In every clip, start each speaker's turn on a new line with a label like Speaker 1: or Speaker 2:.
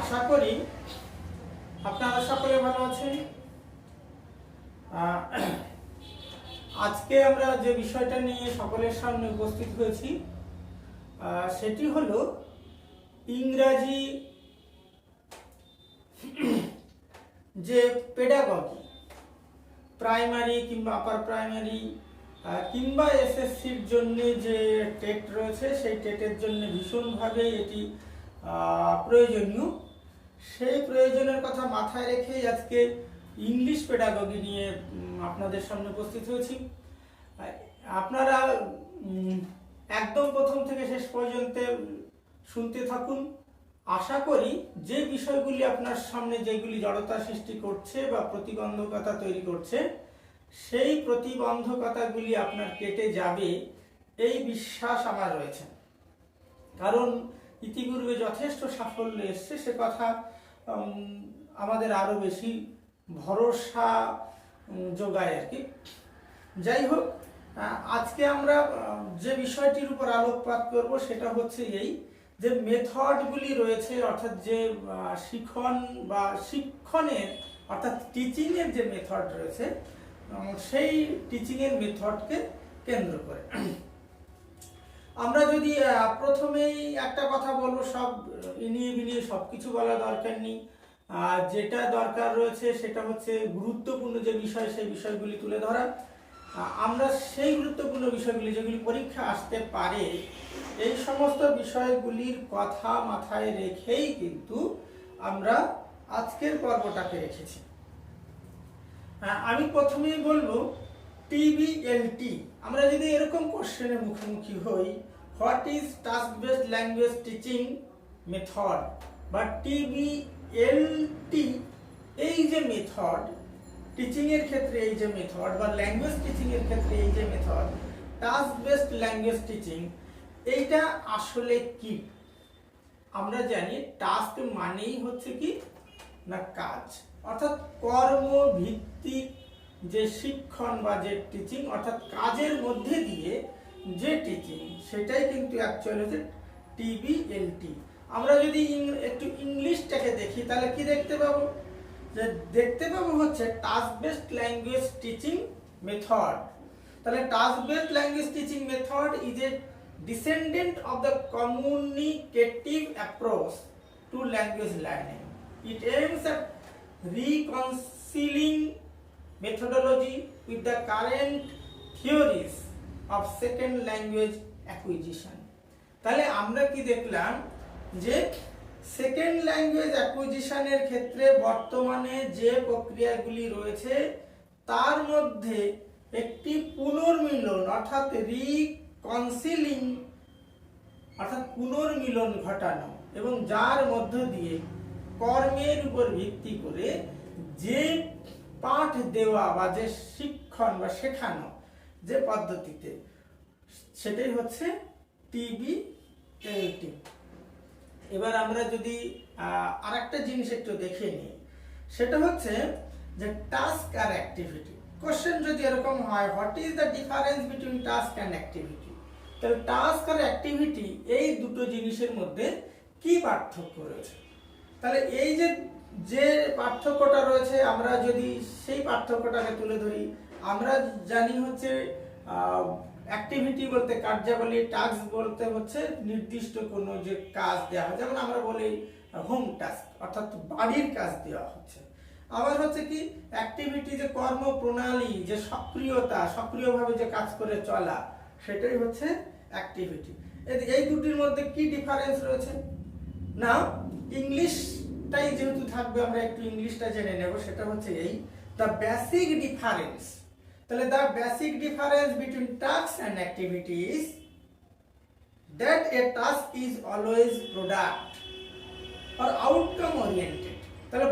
Speaker 1: আশা করি আপনারা সকলে ভালো আছেন। আজকে আমরা যে বিষয়টা নিয়ে সকলের সামনে উপস্থিত হয়েছি সেটি হলো ইংরাজি যে পেডাগজি, প্রাইমারি কিংবা আপার প্রাইমারি কিংবা এসএসসির জন্য যে টেট রয়েছে, সেই টেটের জন্য ভীষণভাবে এটি প্রয়োজনীয়। সেই প্রয়োজনের কথা মাথায় রেখেই আজকে ইংলিশ পেডাগজি নিয়ে আপনাদের সামনে উপস্থিত হয়েছি। আপনারা একদম প্রথম থেকে শেষ পর্যন্ত শুনতে থাকুন। আশা করি যে বিষয়গুলি আপনার সামনে যেগুলি জড়তা সৃষ্টি করছে বা প্রতিবন্ধকতা তৈরি করছে, সেই প্রতিবন্ধকতাগুলি আপনার কেটে যাবে এই বিশ্বাস আমার রয়েছে। কারণ ইতিপূর্বে যথেষ্ট সাফল্য এসছে, সে কথা আমাদের আরও বেশি ভরসা যোগায় আর কি। যাই হোক, আজকে আমরা যে বিষয়টির উপর আলোকপাত করব সেটা হচ্ছে এই যে মেথডগুলি রয়েছে, অর্থাৎ যে শিখন বা শিক্ষণের অর্থাৎ টিচিংয়ের যে মেথড রয়েছে, সেই টিচিংয়ের মেথডকে কেন্দ্র করে আমরা যদি প্রথমেই একটা কথা বলবো, সব ইনিয়ে বিনিয়ে সব কিছু বলা দরকার নেই। যেটা দরকার রয়েছে সেটা হচ্ছে গুরুত্বপূর্ণ যে বিষয়, সেই বিষয়গুলি তুলে ধরা। আমরা সেই গুরুত্বপূর্ণ বিষয়গুলি যেগুলি পরীক্ষা আসতে পারে, এই সমস্ত বিষয়গুলির কথা মাথায় রেখেই কিন্তু আমরা আজকের পর্বটাকে রেখেছি। আমি প্রথমেই বলবো টিবিএলটি। আমরা যদি এরকম কোশ্চেনের মুখোমুখি হই, what is task based language teaching method বা টিবিএলটি, এই যে মেথড টিচিং এর ক্ষেত্রে, এই যে মেথড বা ল্যাঙ্গুয়েজ টিচিং এর ক্ষেত্রে এই যে method task based language teaching, এইটা আসলে কি? আমরা জানি টাস্ক মানেই হচ্ছে কি না কাজ, অর্থাৎ কর্মভিত্তিক যে শিক্ষণ বা যে টিচিং, অর্থাৎ কাজের মধ্যে দিয়ে যে টিচিং, সেটাই কিন্তু অ্যাকচুয়ালি হচ্ছে টিবিএলটি। আমরা যদি একটু ইংলিশটাকে দেখি তাহলে কি দেখতে পাবো? যে দেখতে পাবো হচ্ছে task based language teaching method. তাহলে task based language teaching method is a descendant of the communicative approach to language learning. It aims at reconciling methodology with the current theories of second language acquisition. তাহলে আমরা কি দেখলাম যে second language অ্যাকুইজিশনের ক্ষেত্রে বর্তমানে যে প্রক্রিয়াগুলি রয়েছে তার মধ্যে একটি পুনর্মিলন অর্থাৎ রিকনসিলিং অর্থাৎ পুনর্মিলন ঘটানো, এবং যার মধ্য দিয়ে কর্মের উপর ভিত্তি করে যে পাঠ দেওয়া বা যে শিক্ষণ বা শেখানো যে পদ্ধতিতে, সেটাই হচ্ছে টিবিএলটি। এবার আমরা যদি আরেকটা জিনিস একটু দেখে নিই, সেটা হচ্ছে যে টাস্ক আর অ্যাক্টিভিটি। কোশ্চেন যদি এরকম হয়, what is the difference between task and activity, তাহলে টাস্ক আর অ্যাক্টিভিটি এই দুটো জিনিসের মধ্যে কি পার্থক্য রয়েছে? তাহলে এই যে যে পার্থক্যটা রয়েছে, আমরা যদি সেই পার্থক্যটাকে তুলে ধরি, আমরা জানি হচ্ছে অ্যাক্টিভিটি বলতে কার্যাবলী, টাস্ক বলতে হচ্ছে নির্দিষ্ট কোনো যে কাজ দেওয়া হয়, যেমন আমরা বলি হোম টাস্ক অর্থাৎ বাড়ির কাজ দেওয়া হচ্ছে। আবার হচ্ছে কি অ্যাক্টিভিটি যে কর্মপ্রণালী, যে সক্রিয়তা, সক্রিয়ভাবে যে কাজ করে চলা, সেটাই হচ্ছে অ্যাক্টিভিটি। এই দুটির মধ্যে কি ডিফারেন্স রয়েছে না? ইংলিশটাই যেহেতু থাকবে, আমরা একটু ইংলিশটা জেনে নেব। সেটা হচ্ছে এই দ্য বেসিক ডিফারেন্স। তাহলে the basic difference between task and activity is that a task is always product or outcome oriented. তাহলে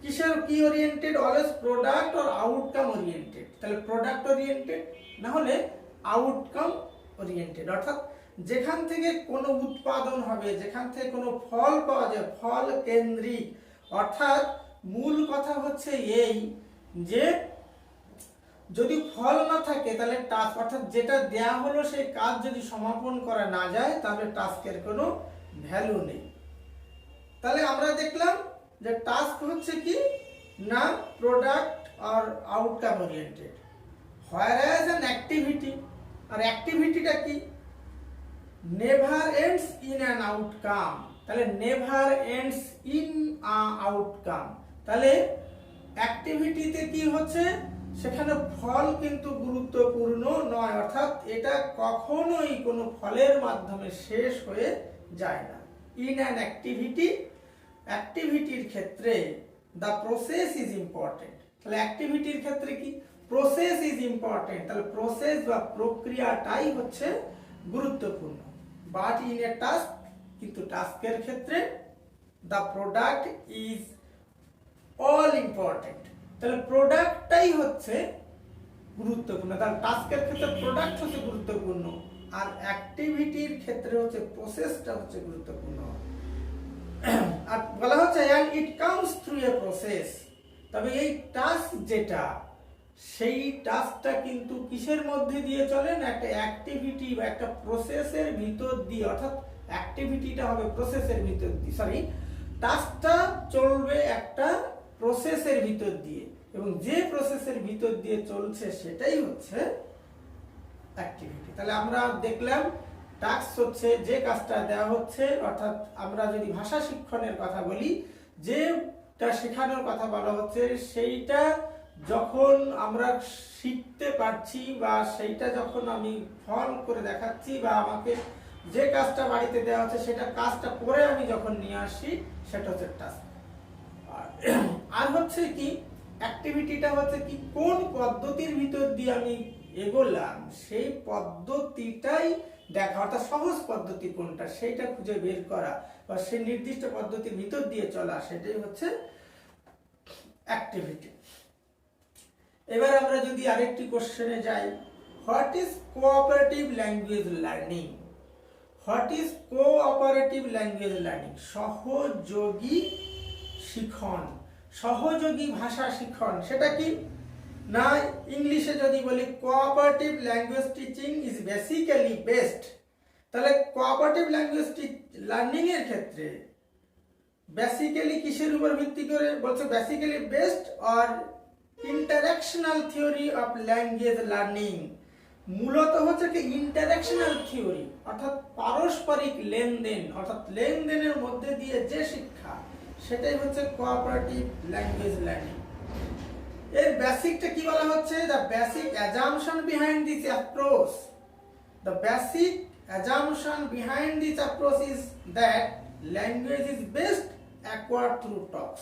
Speaker 1: কিসের কি oriented? Always product or outcome oriented. তাহলে প্রোডাক্ট ওরিয়েন্টেড না হলে আউটকাম ওরিয়েন্টেড, অর্থাৎ যেখান থেকে কোনো উৎপাদন হবে, যেখান থেকে কোনো ফল পাওয়া যায়, ফল কেন্দ্রিক। অর্থাৎ মূল কথা হচ্ছে এই যে যদি ফল না থাকে তাহলে টাস্ক, অর্থাৎ যেটা দেয়া হলো সেই কাজ যদি সমাপন করা না যায় তাহলে টাস্কের কোনো ভ্যালু নেই। তাহলে আমরা দেখলাম যে টাস্ক হচ্ছে কি না প্রোডাক্ট আর outcome oriented, whereas an activity, আর অ্যাক্টিভিটিটা কি never ends in an outcome. তাহলে never ends in a outcome, তাহলে অ্যাক্টিভিটিতে কি হচ্ছে সেখানে ফল কিন্তু গুরুত্বপূর্ণ নয়, অর্থাৎ এটা কখনোই কোনো ফলের মাধ্যমে শেষ হয়ে যায় না। ইন অ্যান অ্যাক্টিভিটি, অ্যাক্টিভিটির ক্ষেত্রে দ্য প্রসেস ইজ ইম্পর্টেন্ট। তাহলে অ্যাক্টিভিটির ক্ষেত্রে কি প্রসেস ইজ ইম্পর্টেন্ট, তাহলে প্রসেস বা প্রক্রিয়াটাই হচ্ছে গুরুত্বপূর্ণ। বাট ইন এ টাস্ক, কিন্তু টাস্কের ক্ষেত্রে the product is all important, তাহলে প্রোডাক্টটাই হচ্ছে গুরুত্বপূর্ণ। তাহলে টাস্কের ক্ষেত্রে প্রোডাক্ট হচ্ছে গুরুত্বপূর্ণ, আর অ্যাক্টিভিটির ক্ষেত্রে হচ্ছে প্রসেসটা হচ্ছে গুরুত্বপূর্ণ। আর বলা হচ্ছে and it comes through a process, তবে এই টাস্ক যেটা সেই টাস্কটা কিন্তু কিসের মধ্যে দিয়ে চলে না একটা অ্যাক্টিভিটি বা একটা প্রসেসের ভিতর দিয়ে, অর্থাৎ অ্যাক্টিভিটিটা হবে প্রসেসের ভিতর দিয়ে, সরি টাস্কটা চলবে একটা প্রসেসের ভিতর দিয়ে, এবং যে প্রসেসের ভিতর দিয়ে চলছে সেটাই হচ্ছে অ্যাক্টিভিটি। তাহলে আমরা দেখলাম টাস্ক হচ্ছে যে কাজটা দেওয়া হচ্ছে, অর্থাৎ আমরা যদি ভাষা শিক্ষণের কথা বলি যেটা শেখানোর কথা বলা হচ্ছে সেইটা যখন আমরা শিখতে পারছি বা সেইটা যখন আমি ফল করে দেখাচ্ছি বা আমাকে যে কাজটা বাড়িতে দেওয়া হচ্ছে সেটা কাজটা করে আমি যখন নিয়ে আসি সেটা হচ্ছে টাস্ক। আর হচ্ছে কি অ্যাক্টিভিটিটা হচ্ছে কি কোন পদ্ধতির ভিতর দিয়ে আমি এগোলাম সেই পদ্ধতিটাই দেখা, অর্থাৎ সহজ পদ্ধতি কোনটা সেইটা খুঁজে বের করা বা সেই নির্দিষ্ট পদ্ধতির ভিতর দিয়ে চলা, সেটাই হচ্ছে অ্যাক্টিভিটি। এবার আমরা যদি আরেকটি কোশ্চেনে যাই, what is cooperative language learning? What is cooperative language learning? সহযোগী শিখন, সহযোগী ভাষা শিখন, সেটা কি না ইংলিশে যদি বলি cooperative language teaching is basically best, তাহলে কোঅপারেটিভ ল্যাঙ্গুয়েজ লার্নিং এর ক্ষেত্রে বেসিক্যালি কিসের উপর ভিত্তি করে বলছে basically best or interactional theory of language learning, মূলত হচ্ছে কি ইন্টারঅ্যাকশনাল থিওরি, অর্থাৎ পারস্পরিক লেনদেন, অর্থাৎ লেনদেনের মধ্যে দিয়ে যে শিক্ষা সেটাই হচ্ছে কোঅপারেটিভ ল্যাঙ্গুয়েজ লার্নিং। এর বেসিকটা কি বলা হচ্ছে? The basic assumption behind this approach, the basic assumption behind this approach is that language is best acquired through talks.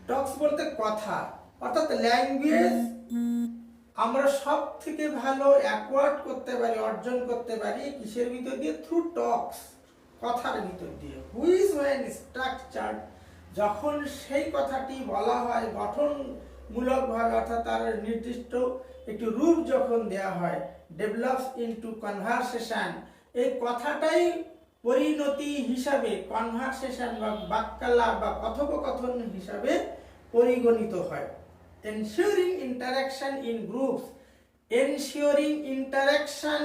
Speaker 1: Talks বলতে কথা, অর্থাৎ ল্যাঙ্গুয়েজ আমরা সব থেকে ভালো অ্যাকোয়ার্ড করতে পারি, অর্জন করতে পারি কিসের ভিতর দিয়ে? থ্রু টক্স, কথার ভিতর দিয়ে। হুইচ ওয়েন স্ট্রাকচার্ড, যখন সেই কথাটি বলা হয় গঠনমূলকভাবে, অর্থাৎ তার নির্দিষ্ট একটি রূপ যখন দেয়া হয়, ডেভেলপস ইনটু কনভারসেশন, এই কথাটাই পরিণতি হিসাবে কনভারসেশন বা বাক্যালাপ বা কথোপকথন হিসাবে পরিগণিত হয়। Ensuring interaction in groups, ensuring interaction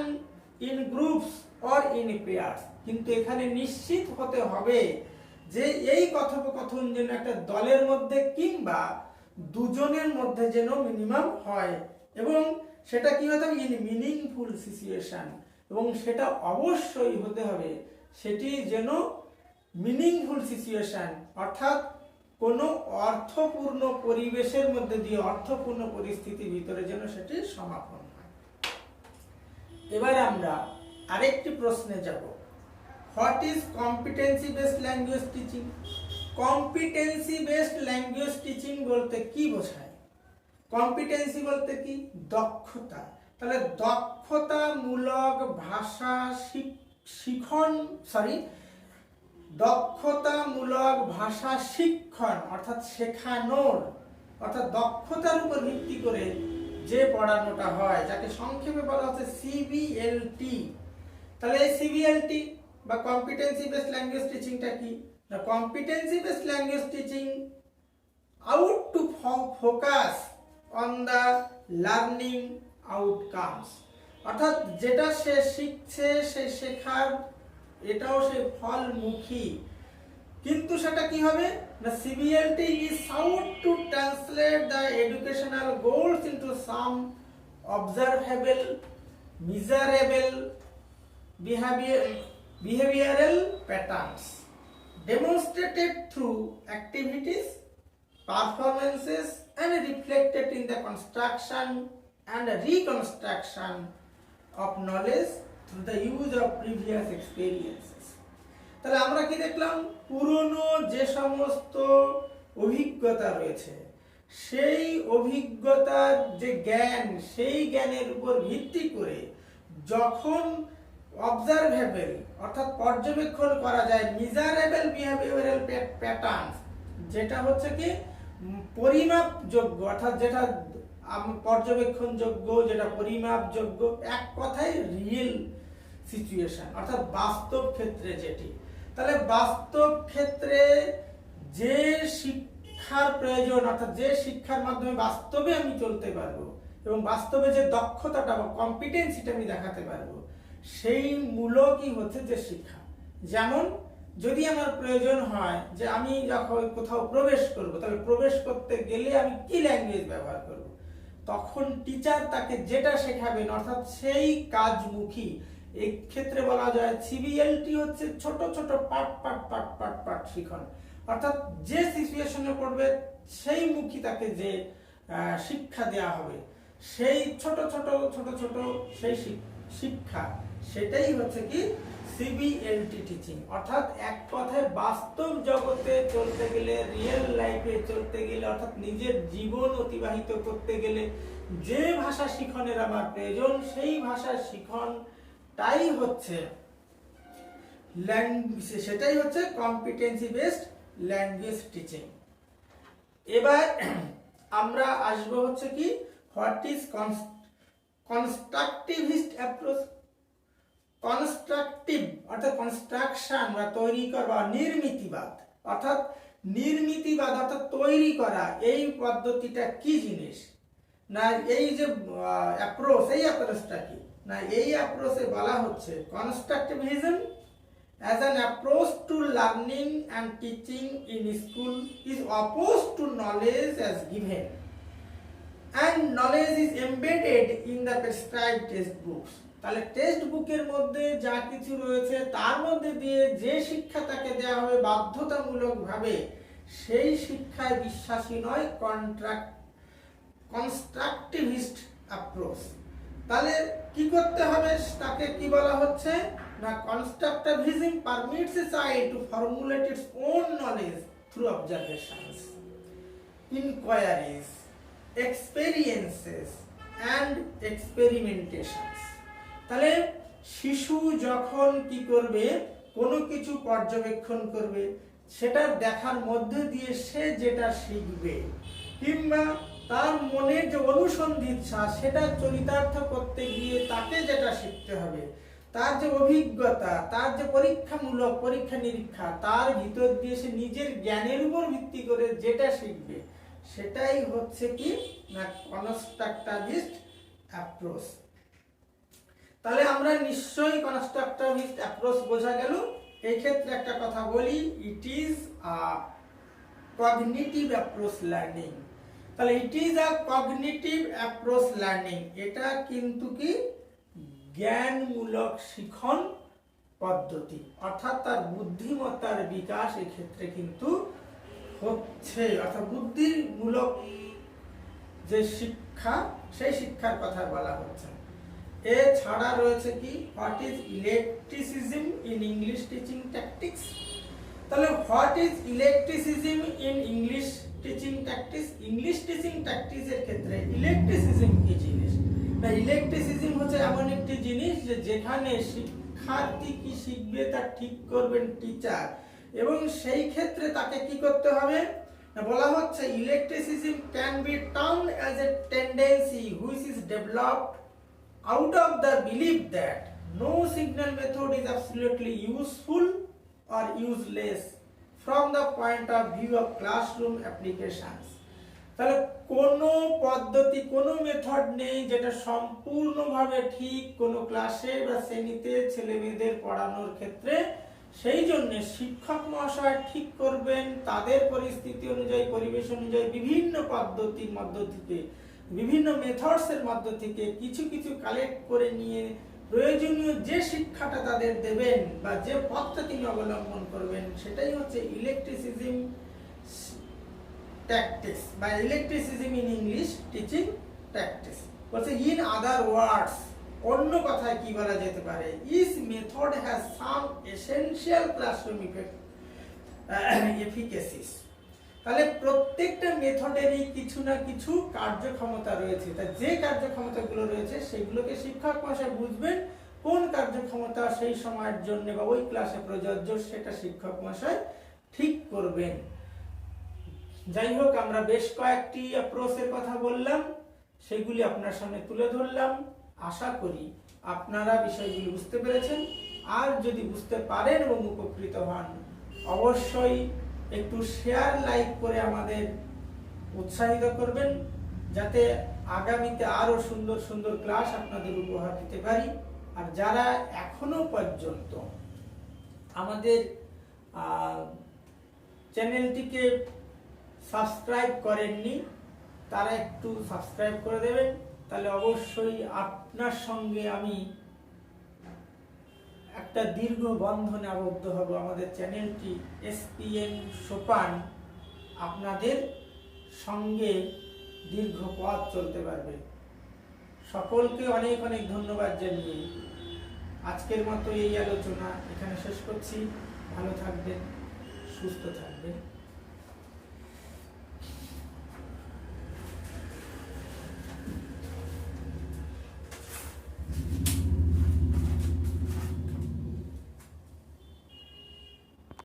Speaker 1: in groups or in pairs, কিন্তু এখানে নিশ্চিত হতে হবে যে এই কথোপকথন যেন একটা দলের মধ্যে কিংবা দুজনের মধ্যে যেন মিনিমাম হয়, এবং সেটা কি হতে হবে? ইন মিনিংফুল সিচুয়েশন, এবং সেটা অবশ্যই হতে হবে সেটি যেন মিনিংফুল সিচুয়েশন, অর্থাৎ কোনো অর্থপূর্ণ পরিবেশের মধ্যে দিয়ে, অর্থপূর্ণ পরিস্থিতির ভিতরে যেন সেটি সমাপন হয়। এবার আমরা আরেকটি প্রশ্নে যাব, what is competency based language teaching? Competency based language teaching বলতে কি বোঝায়? কম্পিটেন্সি বলতে কি? দক্ষতা। তাহলে দক্ষতামূলক ভাষা শিখন, দক্ষতামূলক ভাষা শিক্ষণ, অর্থাৎ শেখানোর, অর্থাৎ দক্ষতার উপর ভিত্তি করে যে পড়ানোটা হয়, যাকে সংক্ষেপে বলা হচ্ছে সিবিএলটি। তাহলে এই সিবিএলটি বা কম্পিটেন্সি বেসড ল্যাঙ্গুয়েজ টিচিংটা কি? The competency based language teaching out to focus on the learning outcomes, অর্থাৎ যেটা সে শিখছে, সে শেখার এটাও সে ফলমুখী, কিন্তু সেটা কি হবে না CBLT is sought to translate the educational goals into some observable measurable behavioral patterns demonstrated through activities, performances, and reflected in the construction and reconstruction of knowledge through the use of previous experiences. তাহলে আমরা কি দেখলাম, পুরনো যে সমস্ত অভিজ্ঞতা রয়েছে সেই অভিজ্ঞতার যে জ্ঞান, সেই জ্ঞানের উপর ভিত্তি করে যখন অবজারভেবল অর্থাৎ পর্যবেক্ষণ করা যায় মেজারেবল বিহেভিয়ারাল প্যাটার্ন, যেটা হচ্ছে কি পরিমাপযোগ্য, অর্থাৎ যেটা পর্যবেক্ষণযোগ্য, যেটা পরিমাপযোগ্য, এক কথায় রিয়েল সিচুয়েশন অর্থাৎ বাস্তব ক্ষেত্রে যেটি। তাহলে বাস্তব ক্ষেত্রে যে শিক্ষার প্রয়োজন, অর্থাৎ যে শিক্ষার মাধ্যমে বাস্তবে আমি চলতে পারবো এবং বাস্তবে যে দক্ষতাটা বা কম্পিটেন্সিটা আমি দেখাতে পারবো, সেই মূলকই হচ্ছে যে শিক্ষা। যেমন যদি আমার প্রয়োজন হয় যে আমি যখন কোথাও প্রবেশ করব, তাহলে প্রবেশ করতে গেলে আমি কি ল্যাঙ্গুয়েজ ব্যবহার করব, তখন টিচার তাকে যেটা শেখাবেন অর্থাৎ সেই কাজমুখী। এই ক্ষেত্রে বলা যায় সিবিএলটি হচ্ছে ছোট ছোট পার্ট শিখন, অর্থাৎ যে সিচুয়েশনে পড়বে সেই মুখী তাকে যে শিক্ষা দেয়া হবে, সেই ছোট ছোট সেই শিক্ষা, সেটাই হচ্ছে কি সিবিএলটি টিচিং। অর্থাৎ এক কথায় বাস্তব জগতে চলতে গেলে, রিয়েল লাইফে চলতে গেলে, অর্থাৎ নিজের জীবন অতিবাহিত করতে গেলে যে ভাষা শিখনের আমার প্রয়োজন, সেই ভাষা শিখনটাই হচ্ছে সেটাই হচ্ছে কম্পিটেন্সি বেসড ল্যাঙ্গুয়েজ টিচিং। এবার আমরা আসবো হচ্ছে কি what is constructivist approach. Constructive অর্থাৎ কনস্ট্রাকশন বা তৈরি করা, নির্মিতিবাদ অর্থাৎ তৈরি করা, এই পদ্ধতিটা কি জিনিস না, এই যে অ্যাপ্রোচ, এই অ্যাপ্রোচটা কি না, এই অ্যাপ্রোচে বলা হচ্ছে constructivism as an approach to learning and teaching in school is opposed to knowledge as given, and knowledge is embedded in the prescribed textbooks. তাহলে টেক্সট বুকের মধ্যে যা কিছু রয়েছে তার মধ্যে দিয়ে যে শিক্ষা তাকে দেওয়া হবে বাধ্যতামূলকভাবে, সেই শিক্ষায় বিশ্বাসী নয় কনস্ট্রাকটিভিস্ট অ্যাপ্রোচ। তাহলে কি করতে হবে, তাকে কি বলা হচ্ছে না constructivism permits a child to formulate its own knowledge through observations, inquiries, experiences and experimentations. তাহলে শিশু যখন কি করবে, কোনো কিছু পর্যবেক্ষণ করবে, সেটা দেখার মধ্যে দিয়ে সে যেটা শিখবে, কিংবা তার মনের যে অনুসন্ধিৎসা সেটা চরিতার্থ করতে গিয়ে তাকে যেটা শিখতে হবে, তার যে অভিজ্ঞতা, তার যে পরীক্ষামূলক পরীক্ষা নিরীক্ষা, তার ভিতর দিয়ে সে নিজের জ্ঞানের উপর ভিত্তি করে যেটা শিখবে, সেটাই হচ্ছে কি না কনস্ট্রাকটিভিস্ট অ্যাপ্রোচ। তাহলে আমরা নিশ্চয়ই কনস্ট্রাকটিভিস্ট অ্যাপ্রোচ বোঝা গেল। এই ক্ষেত্রে একটা কথা বলি, it is a cognitive approach learning. তাহলে it is a cognitive approach learning, এটা কিন্তু কি জ্ঞানমূলক শিখন পদ্ধতি, অর্থাৎ তার বুদ্ধিমত্তার বিকাশ এক্ষেত্রে কিন্তু হচ্ছে, অর্থাৎ বুদ্ধিমূলক যে শিক্ষা, সেই শিক্ষার কথা বলা হচ্ছে। এছাড়া রয়েছে কি what is eclecticism in English teaching tactics. তাহলে what is eclecticism in English teaching tactics. English teaching ট্যাকটিক্সের ক্ষেত্রে ইলেকট্রিসিজম কি জিনিস না, ইলেকট্রিসিজম হচ্ছে এমন একটি জিনিস যে যেখানে শিক্ষার্থী কি শিখবে তা ঠিক করবেন টিচার, এবং সেই ক্ষেত্রে তাকে কি করতে হবে না, বলা হচ্ছে eclecticism can be termed as a tendency which is developed out of the belief that no signal method is absolutely useful or useless from the point of view of classroom applications. তাহলে কোনো পদ্ধতি, কোনো method নেই যেটা সম্পূর্ণভাবে ঠিক কোনো ক্লাসে বা শ্রেণীতে ছেলে মেয়েদের পড়ানোর ক্ষেত্রে। সেই জন্য শিক্ষক মহাশয় ঠিক করবেন তাদের পরিস্থিতি অনুযায়ী, পরিবেশ অনুযায়ী বিভিন্ন পদ্ধতির মধ্য থেকে, বিভিন্ন মেথডসের মধ্য থেকে কিছু কিছু কালেক্ট করে নিয়ে প্রয়োজনীয় যে শিক্ষাটা তাদের দেবেন বা যে পথটা তিনি অবলম্বন করবেন, সেটাই হচ্ছে ইলেকট্রিসিজম tactics by electricism in English teaching tactics। বলছে in other words, অন্য কথায় কি বলা যেতে পারে, each method has some essential classroom efficacies। তাহলে প্রত্যেকটা মেথডেরই কিছু না কিছু কার্যক্ষমতা রয়েছে। তা যে কার্যক্ষমতাগুলো রয়েছে সেগুলোকে শিক্ষক মহাশয় বুঝবেন, কোন কার্যক্ষমতা সেই সময়ের জন্য বা ওই ক্লাসে প্রযোজ্য সেটা শিক্ষক মহাশয় ঠিক করবেন। যাই হোক, আমরা বেশ কয়েকটি অ্যাপ্রোচের কথা বললাম, সেগুলি আপনার সামনে তুলে ধরলাম। আশা করি আপনারা বিষয়গুলি বুঝতে পেরেছেন। আর যদি বুঝতে পারেন এবং উপকৃত হন, অবশ্যই একটু শেয়ার, লাইক করে আমাদের উৎসাহিত করবেন, যাতে আগামীতে আরো সুন্দর সুন্দর ক্লাস আপনাদের উপহার দিতে পারি। আর যারা এখনো পর্যন্ত আমাদের চ্যানেলটিকে সাবস্ক্রাইব করেননি, তারা একটু সাবস্ক্রাইব করে দেবেন। তাহলে অবশ্যই আপনার সঙ্গে আমি একটা দীর্ঘ বন্ধনে আবদ্ধ হব। আমাদের চ্যানেলটি SPN সোপান আপনাদের সঙ্গে দীর্ঘ পথ চলতে পারবে। সকলকে অনেক অনেক ধন্যবাদ জানিয়ে আজকের মতো এই আলোচনা এখানে শেষ করছি। ভালো থাকবেন, সুস্থ থাকবেন।